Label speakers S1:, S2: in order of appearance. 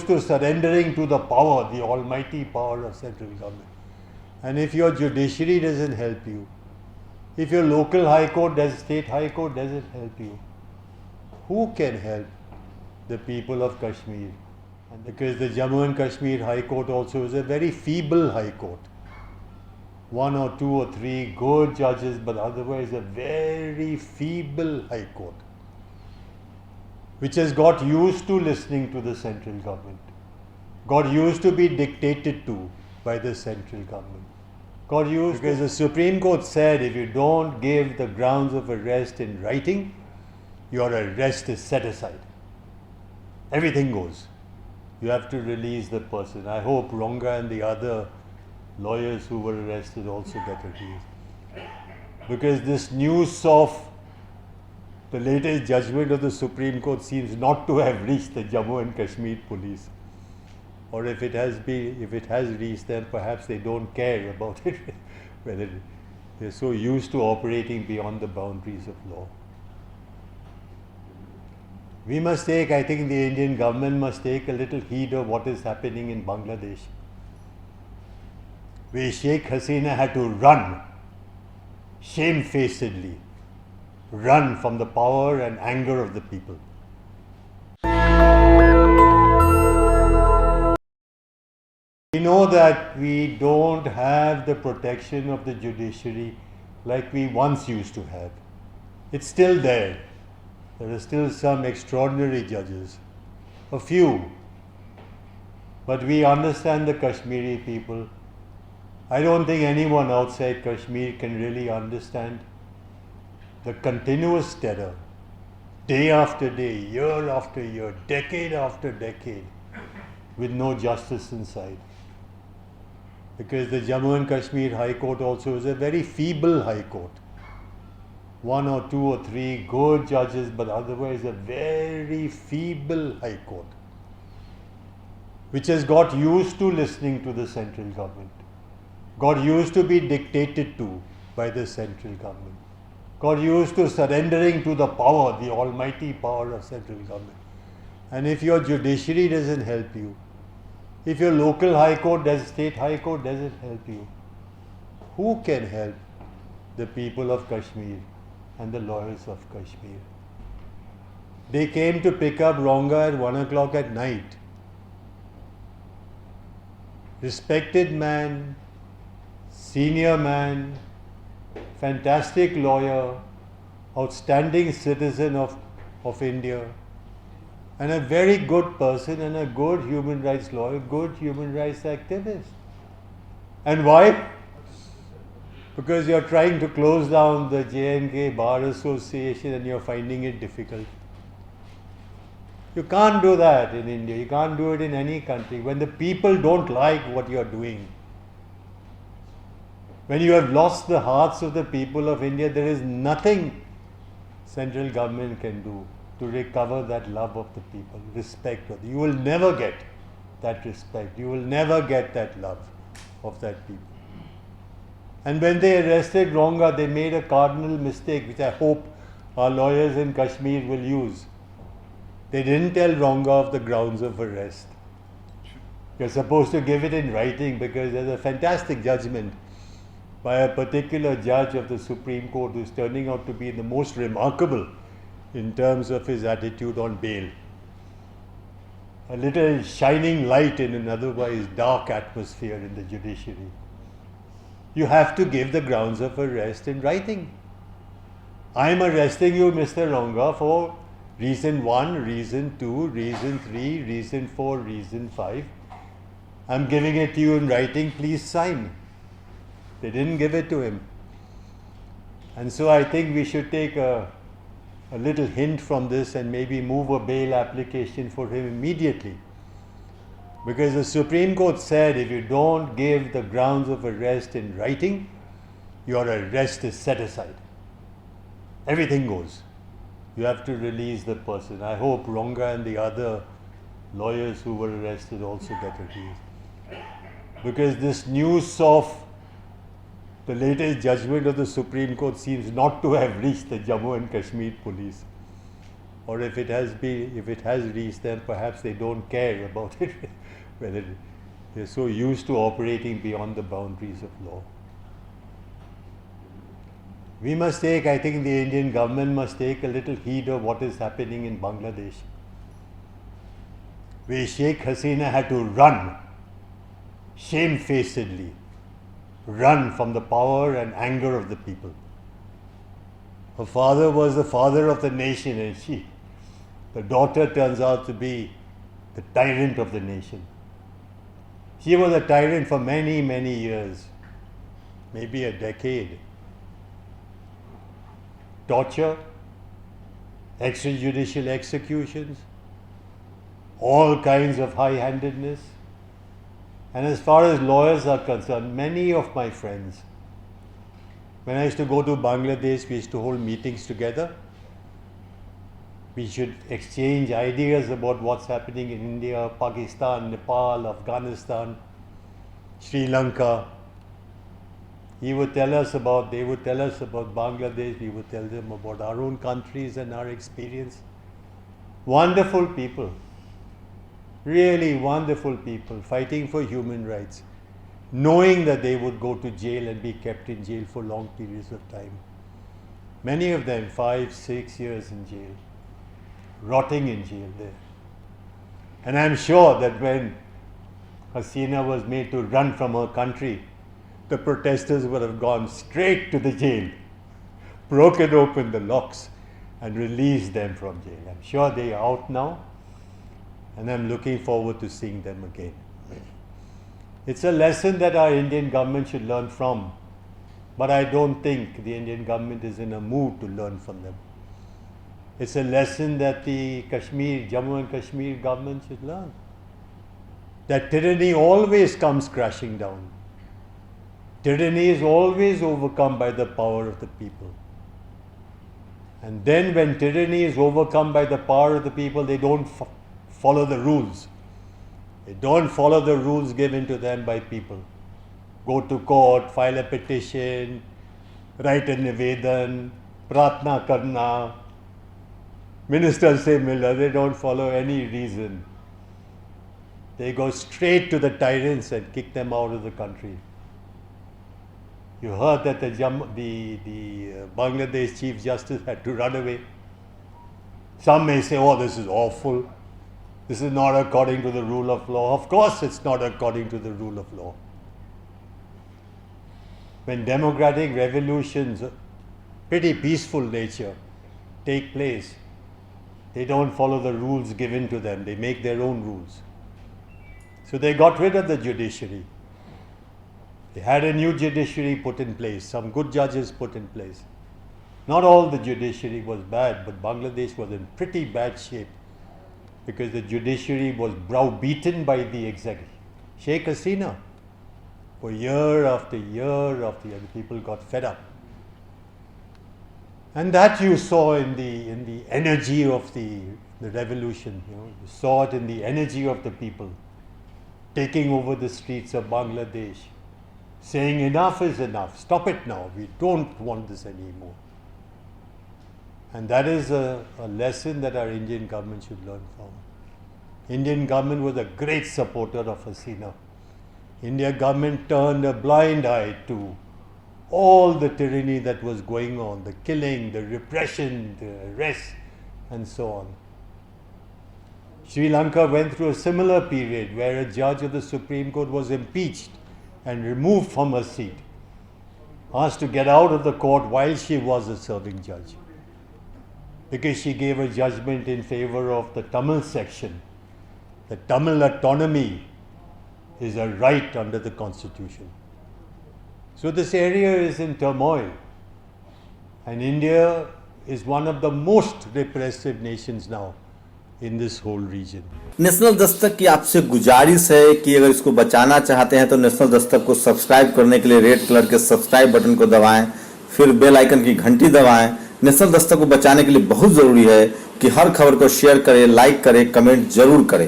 S1: to surrendering to the power, the almighty power of central government. And if your judiciary doesn't help you, if your local high court, state high court doesn't help you, who can help the people of Kashmir? And because the Jammu and Kashmir High Court also is a very feeble high court. One or two or three good judges, but otherwise a very feeble high court, which has got used to listening to the central government, got used to be dictated to by the central government, got used because the Supreme Court said if you don't give the grounds of arrest in writing, your arrest is set aside. Everything goes. You have to release the person. I hope Ronga and the other lawyers who were arrested also get released. Because this news of the latest judgment of the Supreme Court seems not to have reached the Jammu and Kashmir police. Or if it has reached them, perhaps they don't care about it, whether they're so used to operating beyond the boundaries of law. We must take, I think the Indian government must take a little heed of what is happening in Bangladesh, where Sheikh Hasina had to run, shamefacedly, run from the power and anger of the people. We know that we don't have the protection of the judiciary like we once used to have. It's still there. There are still some extraordinary judges, a few, but we understand the Kashmiri people. I don't think anyone outside Kashmir can really understand the continuous terror, day after day, year after year, decade after decade, with no justice in sight. Because the Jammu and Kashmir High Court also is a very feeble high court. One or two or three good judges, but otherwise a very feeble high court, which has got used to listening to the central government, got used to be dictated to by the central government, got used to surrendering to the power, the almighty power of central government. And if your judiciary doesn't help you, if your local high court, state high court doesn't help you, who can help the people of Kashmir and the lawyers of Kashmir? They came to pick up Ronga at 1 o'clock at night. Respected man, senior man, fantastic lawyer, outstanding citizen of India, and a very good person and a good human rights lawyer, good human rights activist. And why? Because you're trying to close down the J&K Bar Association and you're finding it difficult. You can't do that in India. You can't do it in any country. When the people don't like what you're doing, when you have lost the hearts of the people of India, there is nothing central government can do to recover that love of the people, respect. You will never get that respect. You will never get that love of that people. And when they arrested Ronga, they made a cardinal mistake, which I hope our lawyers in Kashmir will use. They didn't tell Ronga of the grounds of arrest. You're supposed to give it in writing because there's a fantastic judgment by a particular judge of the Supreme Court who's turning out to be the most remarkable in terms of his attitude on bail. A little shining light in an otherwise dark atmosphere in the judiciary. You have to give the grounds of arrest in writing. I'm arresting you, Mr. Ronga, for reason 1, reason 2, reason 3, reason 4, reason 5. I'm giving it to you in writing, please sign. They didn't give it to him. And so I think we should take a little hint from this and maybe move a bail application for him immediately. Because the Supreme Court said if you don't give the grounds of arrest in writing, your arrest is set aside. Everything goes. You have to release the person. I hope Ronga and the other lawyers who were arrested also get released. Because this news of the latest judgment of the Supreme Court seems not to have reached the Jammu and Kashmir police. or if it has reached them, perhaps they don't care about it, whether they're so used to operating beyond the boundaries of law. We must take, I think the Indian government must take a little heed of what is happening in Bangladesh, where Sheikh Hasina had to run, shamefacedly, run from the power and anger of the people. Her father was the father of the nation, and the daughter, turns out to be the tyrant of the nation. She was a tyrant for many, many years, maybe a decade. Torture, extrajudicial executions, all kinds of high-handedness. And as far as lawyers are concerned, many of my friends, when I used to go to Bangladesh, we used to hold meetings together. We should exchange ideas about what's happening in India, Pakistan, Nepal, Afghanistan, Sri Lanka. They would tell us about Bangladesh, we would tell them about our own countries and our experience. Wonderful people, really wonderful people, fighting for human rights, knowing that they would go to jail and be kept in jail for long periods of time. Many of them 5, 6 years in jail, rotting in jail there. And I'm sure that when Hasina was made to run from her country, the protesters would have gone straight to the jail, broken open the locks and released them from jail. I'm sure they are out now, and I'm looking forward to seeing them again. It's a lesson that our Indian government should learn from, but I don't think the Indian government is in a mood to learn from them. It's a lesson that the Jammu and Kashmir government should learn, that tyranny always comes crashing down. Tyranny is always overcome by the power of the people. And then when tyranny is overcome by the power of the people, they don't follow the rules. They don't follow the rules given to them by people. Go to court, file a petition, write a nivedan, pratna karna. Ministers say Miller, they don't follow any reason. They go straight to the tyrants and kick them out of the country. You heard that the Bangladesh Chief Justice had to run away. Some may say, oh, this is awful. This is not according to the rule of law. Of course it's not according to the rule of law. When democratic revolutions, pretty peaceful nature, take place, they don't follow the rules given to them. They make their own rules. So they got rid of the judiciary. They had a new judiciary put in place, some good judges put in place. Not all the judiciary was bad, but Bangladesh was in pretty bad shape because the judiciary was browbeaten by the executive. Sheikh Hasina, for year after year after year, the people got fed up. And that you saw in the energy of the revolution. You saw it in the energy of the people taking over the streets of Bangladesh, saying enough is enough, stop it now, we don't want this anymore. And that is a lesson that our Indian government should learn from. Indian government was a great supporter of Hasina. Indian government turned a blind eye to all the tyranny that was going on, the killing, the repression, the arrests, and so on. Sri Lanka went through a similar period where a judge of the Supreme Court was impeached and removed from her seat, asked to get out of the court while she was a serving judge, because she gave a judgment in favor of the Tamil section. The Tamil autonomy is a right under the constitution. So this area is in turmoil, and India is one of the most repressive nations now in this whole region.
S2: National Dastak की आपसे गुजारिश है कि अगर इसको बचाना चाहते हैं तो नेशनल दस्तक को सब्सक्राइब करने के लिए रेड कलर के सब्सक्राइब बटन को दबाएं, फिर बेल आइकन की घंटी दबाएं। नेशनल दस्तक को बचाने के लिए बहुत जरूरी है कि हर खबर को शेयर करें, लाइक करें, कमेंट जरूर करें।